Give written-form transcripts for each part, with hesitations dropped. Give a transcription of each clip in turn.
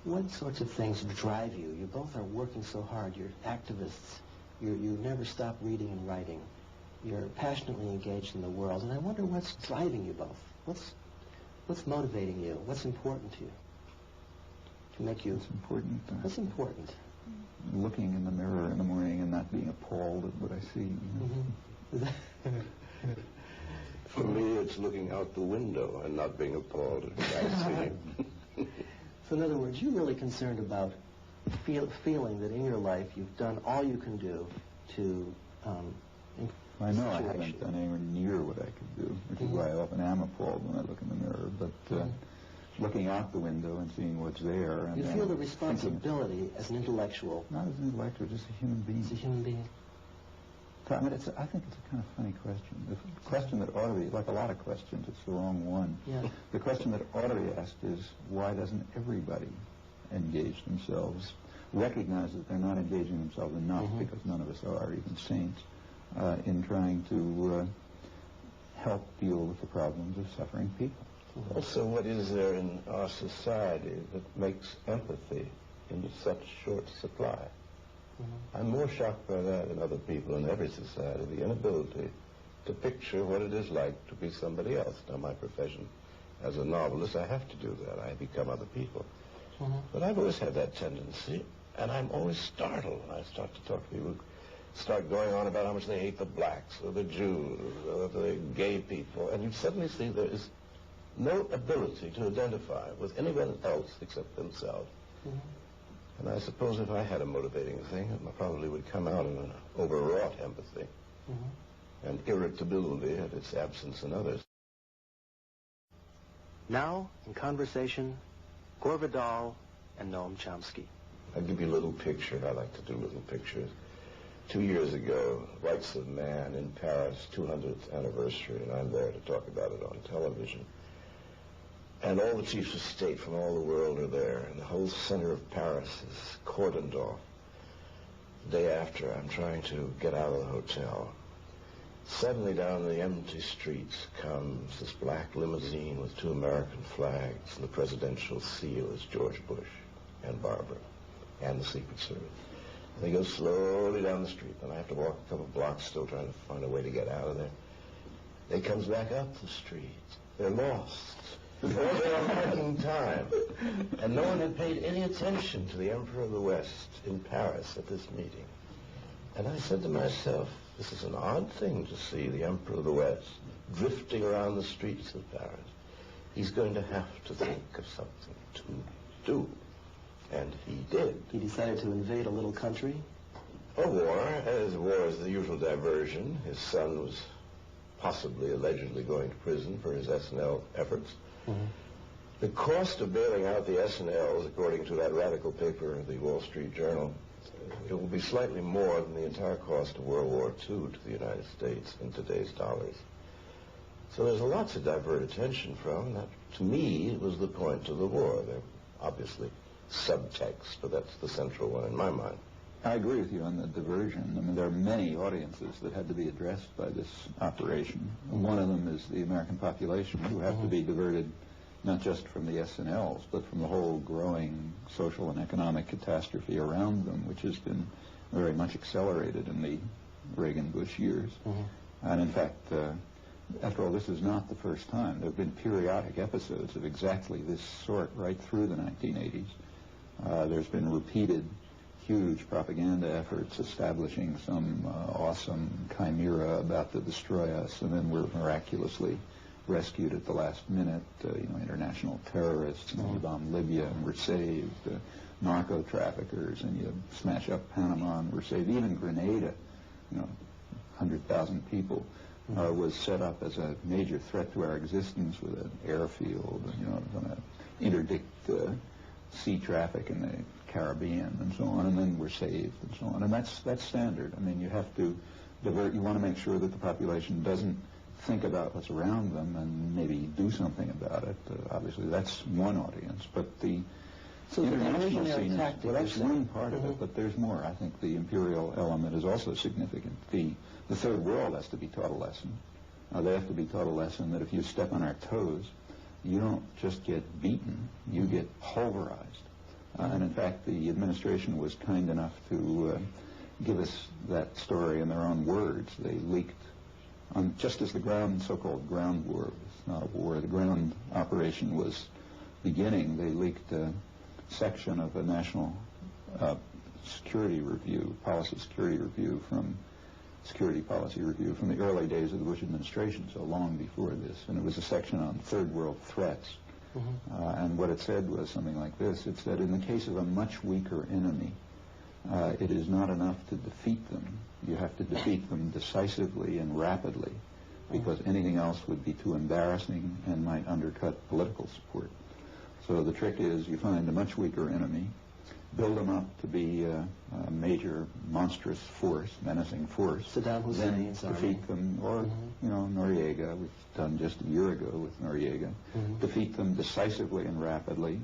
What sorts of things drive you? You both are working so hard. You're activists. You never stop reading and writing. You're passionately engaged in the world, and I wonder what's driving you both. What's motivating you? What's important to you? To make you... What's important? What's important? Looking in the mirror in the morning and not being appalled at what I see. For me, it's looking out the window and not being appalled at what I see. So in other words, you're really concerned about feeling that in your life you've done all you can do to I know I haven't done anywhere near what I could do, which is why I often am appalled when I look in the mirror. But looking out the window and seeing what's there. And you feel the responsibility as an intellectual. Not as an intellectual, just a human being. As a human being. I mean, I think it's a kind of funny question. The question that ought to be, like a lot of questions, it's the wrong one. Yeah. The question that ought to be asked is, why doesn't everybody engage themselves, recognize that they're not engaging themselves enough, because none of us are, even saints, in trying to help deal with the problems of suffering people. Also, what is there in our society that makes empathy in such short supply? I'm more shocked by that in other people in every society, the inability to picture what it is like to be somebody else. Now, my profession as a novelist, I have to do that. I become other people. But I've always had that tendency, and I'm always startled when I start to talk to people who start going on about how much they hate the blacks or the Jews or the gay people, and you suddenly see there is no ability to identify with anyone else except themselves. And I suppose if I had a motivating thing, it probably would come out in an overwrought empathy and irritability at its absence in others. Now, in conversation, Gore Vidal and Noam Chomsky. I'll give you a little picture. I like to do little pictures. 2 years ago, Rights of Man in Paris, 200th anniversary, and I'm there to talk about it on television. And all the chiefs of state from all the world are there, and the whole center of Paris is cordoned off. The day after, I'm trying to get out of the hotel. Suddenly down the empty streets comes this black limousine with 2 American flags, and the presidential seal is George Bush and Barbara and the Secret Service. And they go slowly down the street, and I have to walk a couple blocks still trying to find a way to get out of there. They comes back up the street. They're lost. All their marking time. And no one had paid any attention to the Emperor of the West in Paris at this meeting. And I said to myself, this is an odd thing to see the Emperor of the West drifting around the streets of Paris. He's going to have to think of something to do. And he did. He decided to invade a little country? A war. As war is the usual diversion. His son was possibly, allegedly going to prison for his S&L efforts. The cost of bailing out the S&Ls, according to that radical paper, the Wall Street Journal, it will be slightly more than the entire cost of World War II to the United States in today's dollars. So there's a lot to divert attention from. That, to me, was the point of the war. There obviously subtext, but that's the central one in my mind. I agree with you on the diversion. I mean, there are many audiences that had to be addressed by this operation. One of them is the American population, who have to be diverted not just from the S&Ls, but from the whole growing social and economic catastrophe around them, which has been very much accelerated in the Reagan-Bush years. And in fact, after all, this is not the first time. There have been periodic episodes of exactly this sort right through the 1980s. There's been repeated huge propaganda efforts establishing some awesome chimera about to destroy us, and then we're miraculously rescued at the last minute. International terrorists, and you bomb Libya and we're saved. Narco traffickers, and you smash up Panama and we're saved. Even Grenada, 100,000 people, was set up as a major threat to our existence with an airfield, going to interdict sea traffic in the Caribbean and so on, and then we're saved and so on. And that's standard. I mean, you have to divert. You want to make sure that the population doesn't think about what's around them and maybe do something about it. Obviously, that's one audience. But the international scene, well, that's one part of it, but there's more. I think the imperial element is also significant. The third world has to be taught a lesson. They have to be taught a lesson that if you step on our toes, you don't just get beaten, you get pulverized. And in fact, the administration was kind enough to give us that story in their own words. They leaked, just as the so-called ground war, it's not a war, the ground operation was beginning, they leaked a section of a national security policy review from the early days of the Bush administration, so long before this. And it was a section on third world threats. And what it said was something like this. It said, in the case of a much weaker enemy, it is not enough to defeat them. You have to defeat them decisively and rapidly, because anything else would be too embarrassing and might undercut political support. So the trick is you find a much weaker enemy, build them up to be a major, monstrous force, menacing force. Saddam Hussein's then defeat them, or Noriega, we've done just a year ago with Noriega. Defeat them decisively and rapidly,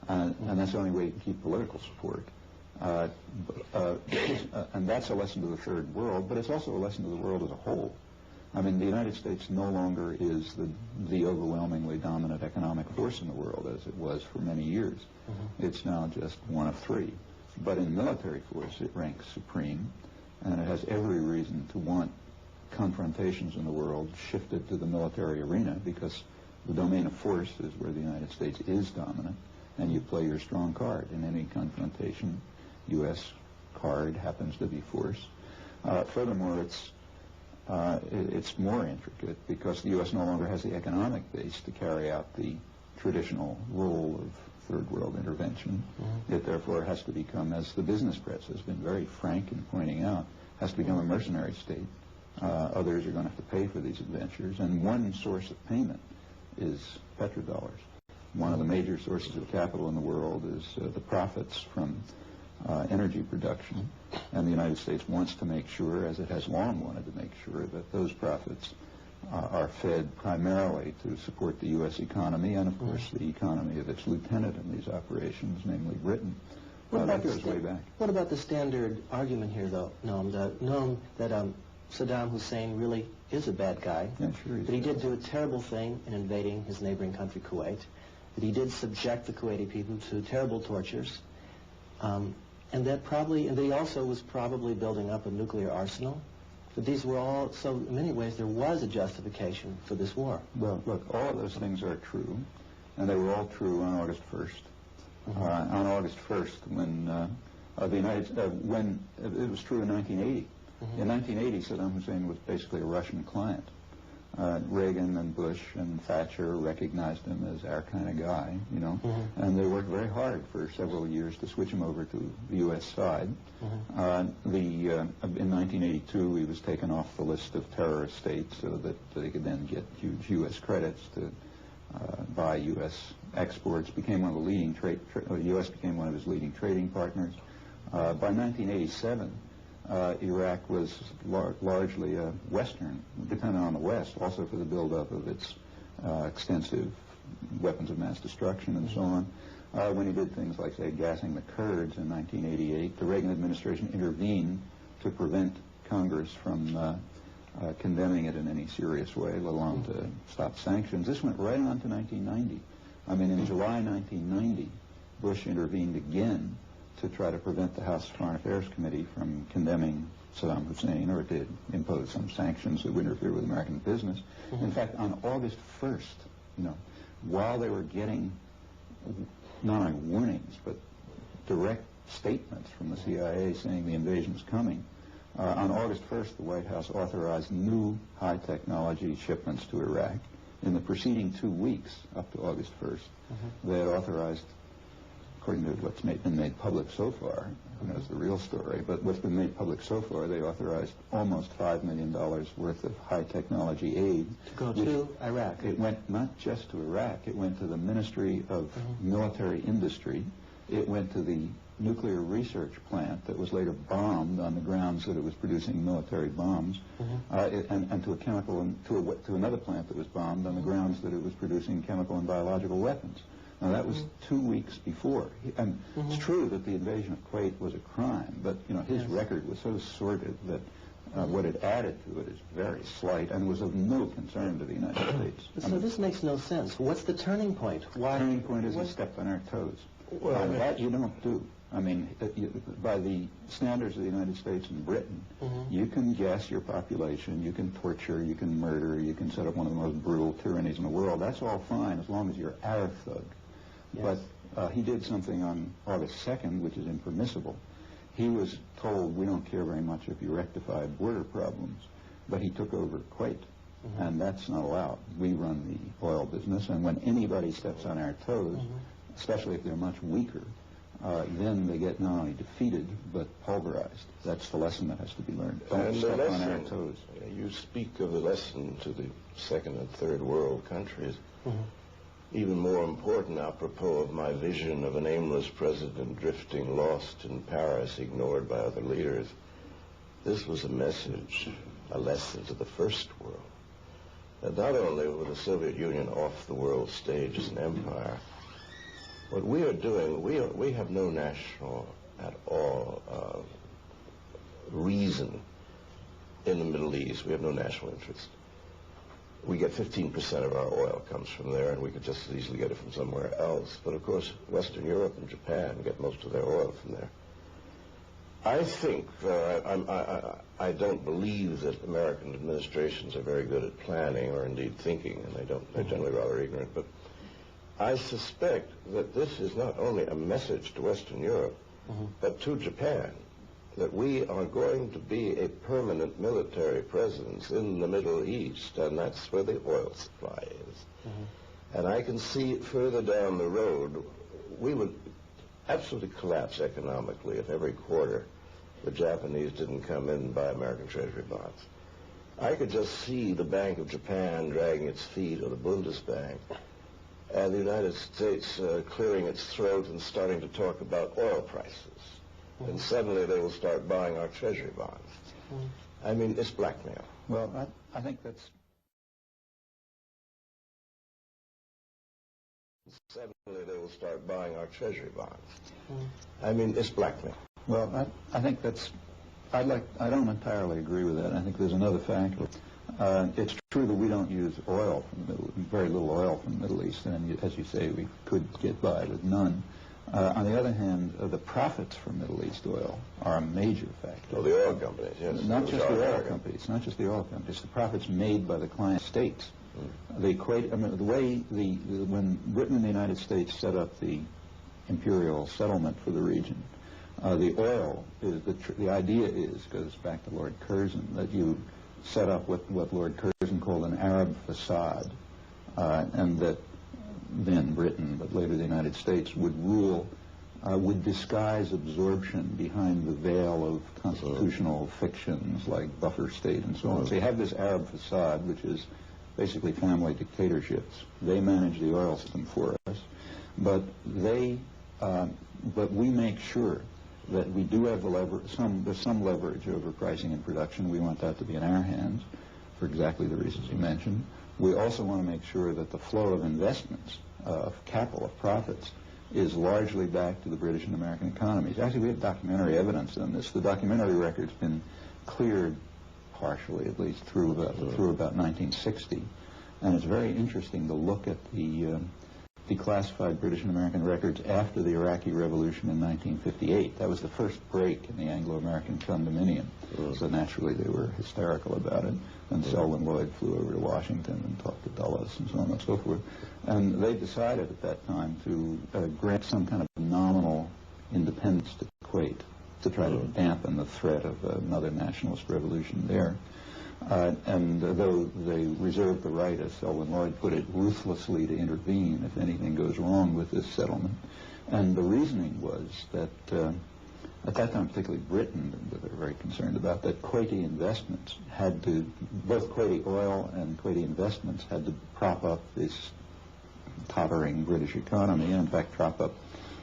and that's the only way you can keep political support. And that's a lesson to the third world, but it's also a lesson to the world as a whole. I mean, the United States no longer is the overwhelmingly dominant economic force in the world as it was for many years. It's now just one of three. But in military force, it ranks supreme, and it has every reason to want confrontations in the world shifted to the military arena, because the domain of force is where the United States is dominant, and you play your strong card in any confrontation. U.S. card happens to be force. Furthermore, it's more intricate because the U.S. no longer has the economic base to carry out the traditional role of third world intervention. It therefore has to become, as the business press has been very frank in pointing out, has to become a mercenary state. Others are going to have to pay for these adventures, and one source of payment is petrodollars. One of the major sources of capital in the world is the profits from energy production, and the United States wants to make sure, as it has long wanted to make sure, that those profits are fed primarily to support the U.S. economy and, of course, the economy of its lieutenant in these operations, namely Britain. That goes way back. What about the standard argument here, though, Noam, that Saddam Hussein really is a bad guy, Yeah, sure that he did do a terrible thing in invading his neighboring country, Kuwait, that he did subject the Kuwaiti people to terrible tortures, and that he also was probably building up a nuclear arsenal? But these were all, so in many ways there was a justification for this war. Well, look, all of those things are true, and they were all true on August 1st. On August 1st, when it was true in 1980. In 1980, Saddam Hussein was basically a Russian client. Reagan and Bush and Thatcher recognized him as our kind of guy, and they worked very hard for several years to switch him over to the U.S. side. In 1982, he was taken off the list of terrorist states so that they could then get huge U.S. credits to buy U.S. exports. Became one of the leading U.S. became one of his leading trading partners. By 1987. Iraq was largely a Western, dependent on the West, also for the buildup of its extensive weapons of mass destruction and so on. When he did things like, say, gassing the Kurds in 1988, the Reagan administration intervened to prevent Congress from condemning it in any serious way, let alone to stop sanctions. This went right on to 1990. I mean, in July 1990, Bush intervened again to try to prevent the House Foreign Affairs Committee from condemning Saddam Hussein, or to impose some sanctions that would interfere with American business. In fact, on August 1st, while they were getting not only warnings, but direct statements from the CIA saying the invasion was coming, on August 1st, the White House authorized new high-technology shipments to Iraq. In the preceding 2 weeks, up to August 1st, they had authorized, according to what's been made public so far, who knows the real story, but what's been made public so far, they authorized almost $5 million worth of high-technology aid. To go to Iraq. It went not just to Iraq, it went to the Ministry of Military Industry. It went to the nuclear research plant that was later bombed on the grounds that it was producing military bombs, and to another plant that was bombed on the grounds that it was producing chemical and biological weapons. Now, that was 2 weeks before. And it's true that the invasion of Kuwait was a crime, but, his record was so sordid that what it added to it is very slight and was of no concern to the United States. So this makes no sense. What's the turning point? The turning point is he stepped on our toes. Well, that you don't do. I mean, by the standards of the United States and Britain, you can guess your population, you can torture, you can murder, you can set up one of the most brutal tyrannies in the world. That's all fine as long as you're our thug. Yes. But he did something on August 2nd, which is impermissible. He was told, we don't care very much if you rectify border problems, but he took over Kuwait, and that's not allowed. We run the oil business, and when anybody steps on our toes, especially if they're much weaker, then they get not only defeated, but pulverized. That's the lesson that has to be learned. Don't step on our toes. You speak of the lesson to the second and third world countries. Even more important, apropos of my vision of an aimless president drifting lost in Paris, ignored by other leaders, this was a message, a lesson to the first world. That not only were the Soviet Union off the world stage as an empire, what we are doing, we have no national at all reason in the Middle East. We have no national interest. We get 15% of our oil comes from there, and we could just as easily get it from somewhere else. But of course, Western Europe and Japan get most of their oil from there. I think, I don't believe that American administrations are very good at planning or indeed thinking, and they're generally rather ignorant, but I suspect that this is not only a message to Western Europe, but to Japan, that we are going to be a permanent military presence in the Middle East, and that's where the oil supply is. And I can see further down the road, we would absolutely collapse economically if every quarter the Japanese didn't come in and buy American Treasury bonds. I could just see the Bank of Japan dragging its feet, or the Bundesbank, and the United States clearing its throat and starting to talk about oil prices. And suddenly they will start buying our Treasury bonds. I mean, it's blackmail. Well, I think that's... Suddenly they will start buying our Treasury bonds. I mean, it's blackmail. Well, I think that's... I don't entirely agree with that. I think there's another factor. It's true that we don't use oil from the very little oil from the Middle East, and as you say, we could get by with none. On the other hand, the profits from Middle East oil are a major factor. Oh, the oil companies, yes. Not just the oil companies. Not just the oil companies. The profits made by the client states. They equate. I mean, the way when Britain and the United States set up the imperial settlement for the region, the oil is the idea goes back to Lord Curzon, that you set up what Lord Curzon called an Arab facade, and that then Britain, but later the United States, would rule, would disguise absorption behind the veil of constitutional fictions like buffer state and so on. So you have this Arab facade, which is basically family dictatorships. They manage the oil system for us, but we make sure that we do have there's some leverage over pricing and production. We want that to be in our hands for exactly the reasons you mentioned. We also want to make sure that the flow of investments, of capital, of profits, is largely back to the British and American economies. Actually, we have documentary evidence on this. The documentary record's been cleared partially, at least, through about 1960. And it's very interesting to look at the declassified British and American records after the Iraqi Revolution in 1958. That was the first break in the Anglo-American condominium. So naturally they were hysterical about it. And Selwyn Lloyd flew over to Washington and talked to Dulles and so on and so forth. And they decided at that time to grant some kind of nominal independence to Kuwait to try to dampen the threat of another nationalist revolution there. And though they reserved the right, as Selwyn Lloyd put it, ruthlessly to intervene if anything goes wrong with this settlement. And the reasoning was that, at that time, particularly Britain, they were very concerned about that Kuwaiti investments had to, both Kuwaiti oil and Kuwaiti investments had to prop up this tottering British economy, and in fact prop up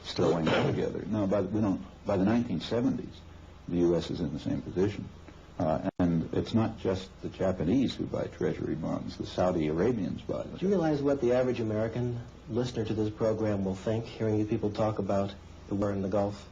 sterling altogether. Now, by the 1970s, the U.S. is in the same position. And it's not just the Japanese who buy treasury bonds. The Saudi Arabians buy them. Do you realize what the average American listener to this program will think, hearing you people talk about the war in the Gulf?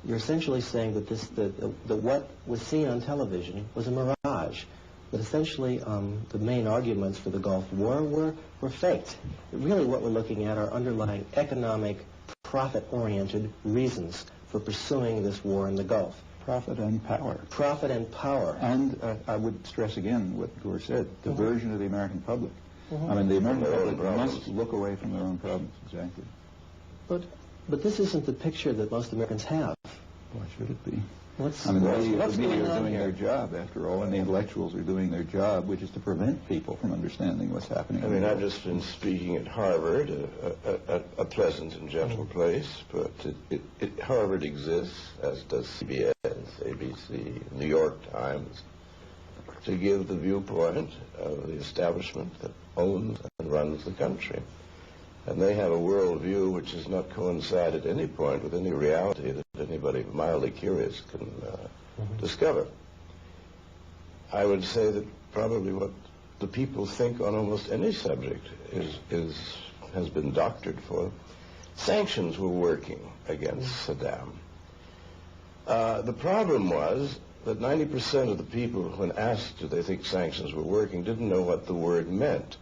You're essentially saying that that what was seen on television was a mirage. That essentially the main arguments for the Gulf War were faked. Really what we're looking at are underlying economic profit-oriented reasons for pursuing this war in the Gulf. Profit and power. Profit and power. And I would stress again what Gore said, diversion of the American public. I mean, the American public must look away from their own problems, exactly. But this isn't the picture that most Americans have. Why should it be? What's the media going are on doing here? their job, after all, and the intellectuals are doing their job, which is to prevent people from understanding what's happening. I mean, I've just been speaking at Harvard, a pleasant and gentle place, but Harvard exists, as does CBS, ABC, New York Times, to give the viewpoint of the establishment that owns and runs the country. And they have a worldview which does not coincide at any point with any reality that anybody mildly curious can discover. I would say that probably what the people think on almost any subject has been doctored for. Sanctions were working against Saddam. The problem was that 90% of the people, when asked do they think sanctions were working, didn't know what the word meant.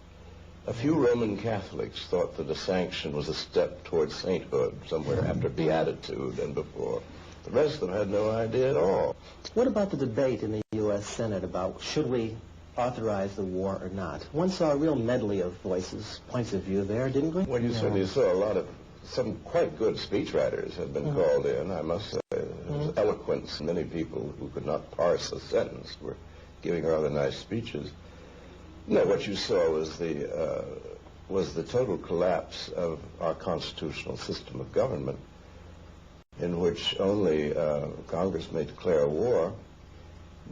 A few Roman Catholics thought that a sanction was a step towards sainthood, somewhere after beatitude and before. The rest of them had no idea at all. What about the debate in the U.S. Senate about should we authorize the war or not? One saw a real medley of voices, points of view there, didn't we? Well, you certainly saw some quite good speechwriters had been called in, I must say. There was eloquence. Many people who could not parse a sentence were giving rather nice speeches. No, what you saw was the total collapse of our constitutional system of government, in which only Congress may declare a war.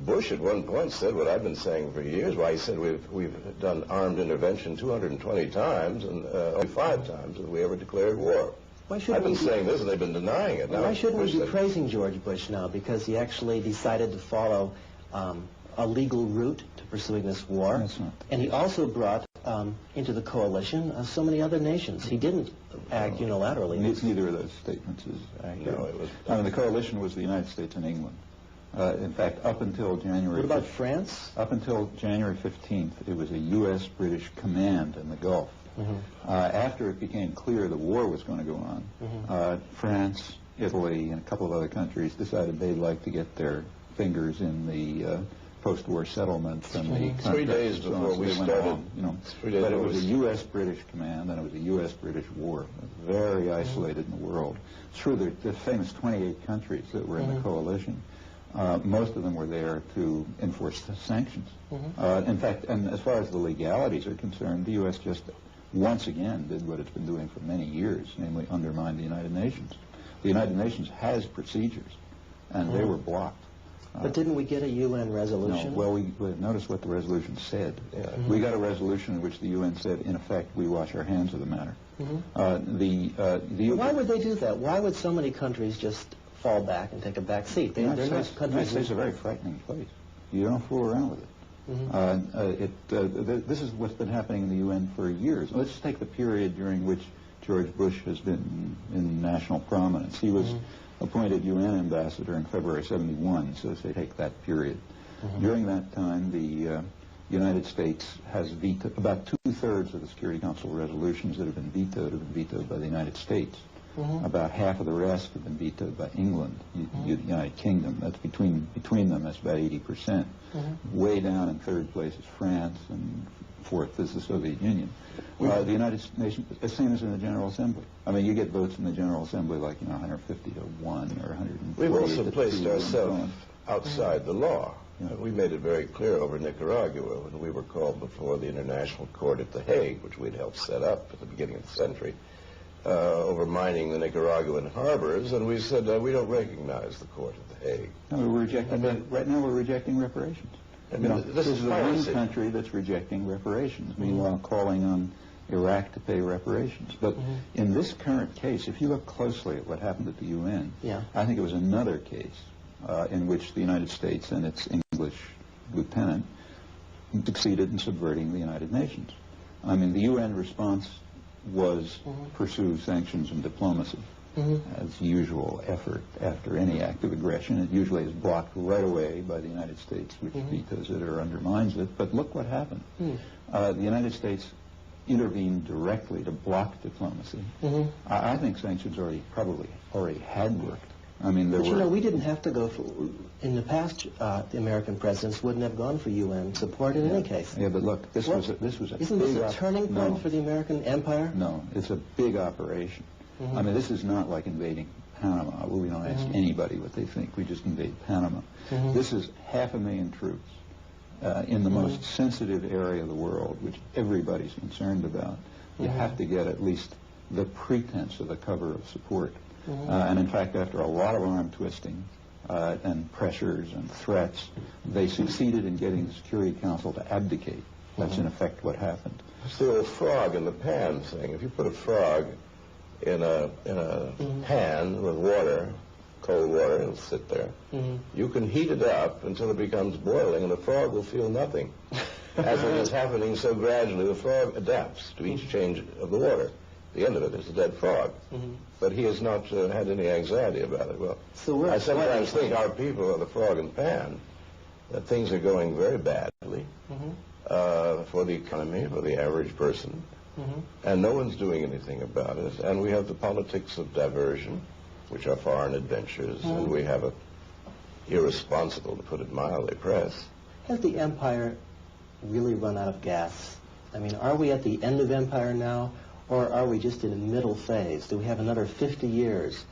Bush at one point said what I've been saying for years. Why, he said we've done armed intervention 220 times, and only 5 times have we ever declared war. I've been saying this, and they've been denying it. Why shouldn't we be praising George Bush now? Because he actually decided to follow a legal route to pursuing this war. That's not and he also brought into the coalition so many other nations. He didn't act unilaterally. Neither of those statements is accurate. No, it was. I mean, the coalition was the United States and England. In fact, up until January... What about France? Up until January 15th, it was a U.S.-British command in the Gulf. After it became clear the war was going to go on, France, Italy, and a couple of other countries decided they'd like to get their fingers in the post-war settlements and the 3 days before we started. But it was a U.S.-British command, and it was a U.S.-British war, very isolated in the world. It's true, the famous 28 countries that were in the coalition, most of them were there to enforce the sanctions. In fact, and as far as the legalities are concerned, the U.S. just once again did what it's been doing for many years, namely undermine the United Nations. The United Nations has procedures, and they were blocked. But didn't we get a UN resolution? No. Well, we notice what the resolution said. We got a resolution in which the UN said, in effect, we wash our hands of the matter. Why would they do that? Why would so many countries just fall back and take a back seat? The United States is a very frightening place. You don't fool around with it. This is what's been happening in the UN for years. Let's take the period during which George Bush has been in national prominence. He was appointed UN ambassador in February '71, so say take that period. During that time, the United States has vetoed about 2/3 of the Security Council resolutions that have been vetoed by the United States. About half of the rest have been vetoed by England, United Kingdom. That's between them. That's about 80%. Way down in third place is France, and fourth is the Soviet Union. The United Nations, the same as in the General Assembly. I mean, you get votes in the General Assembly like 150 to 1 or 140. We've also placed to ourselves outside the law. We made it very clear over Nicaragua when we were called before the International Court at The Hague, which we'd helped set up at the beginning of the century, over mining the Nicaraguan harbors, and we said we don't recognize the court at The Hague. No, we're rejecting. Right now, we're rejecting reparations. This is the one country that's rejecting reparations. Meanwhile, calling on Iraq to pay reparations. But in this current case, if you look closely at what happened at the UN, I think it was another case in which the United States and its English lieutenant succeeded in subverting the United Nations. I mean, the UN response was pursue sanctions and diplomacy as usual effort after any act of aggression. It usually is blocked right away by the United States, which vetoes it or undermines it. But look what happened. The United States intervened directly to block diplomacy. I think sanctions probably already had worked. I mean, But you know, we didn't have to go for, in the past, the American presidents wouldn't have gone for UN support in any case. Yeah, but look, this was a Isn't this a turning point for the American empire? No, it's a big operation. I mean, this is not like invading Panama. Well, we don't ask anybody what they think. We just invade Panama. This is 500,000 troops in the most sensitive area of the world, which everybody's concerned about. You have to get at least the pretense of a cover of support. And in fact, after a lot of arm twisting and pressures and threats, they succeeded in getting the Security Council to abdicate. That's in effect what happened. It's the old frog in the pan thing. If you put a frog in a pan with water, cold water, it'll sit there. You can heat it up until it becomes boiling, and the frog will feel nothing. As it is happening so gradually, the frog adapts to each change of the water. The end of it is a dead frog. But he has not had any anxiety about it. Well, so I sometimes think our people are the frog in the pan, that things are going very badly for the economy, for the average person, and no one's doing anything about it. And we have the politics of diversion, which are foreign adventures, and we have a irresponsible, to put it mildly, press. Has the empire really run out of gas? I mean, are we at the end of empire now, or are we just in a middle phase? Do we have another 50 years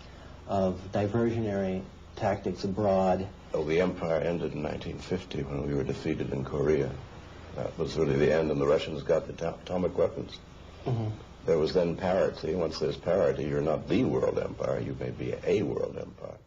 of diversionary tactics abroad? Oh, the empire ended in 1950 when we were defeated in Korea. That was really the end, and the Russians got the atomic weapons. There was then parity. Once there's parity, you're not the world empire. You may be a world empire.